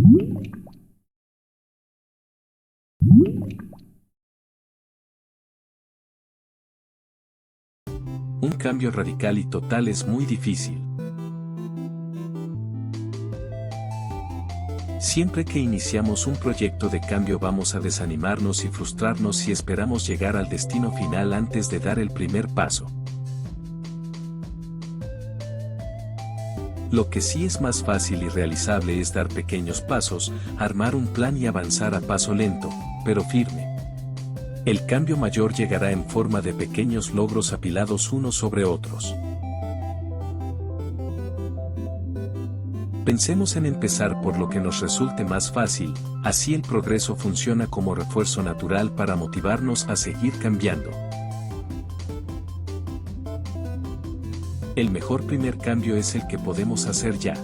Un cambio radical y total es muy difícil. Siempre que iniciamos un proyecto de cambio vamos a desanimarnos y frustrarnos si esperamos llegar al destino final antes de dar el primer paso. Lo que sí es más fácil y realizable es dar pequeños pasos, armar un plan y avanzar a paso lento, pero firme. El cambio mayor llegará en forma de pequeños logros apilados unos sobre otros. Pensemos en empezar por lo que nos resulte más fácil, así el progreso funciona como refuerzo natural para motivarnos a seguir cambiando. El mejor primer cambio es el que podemos hacer ya.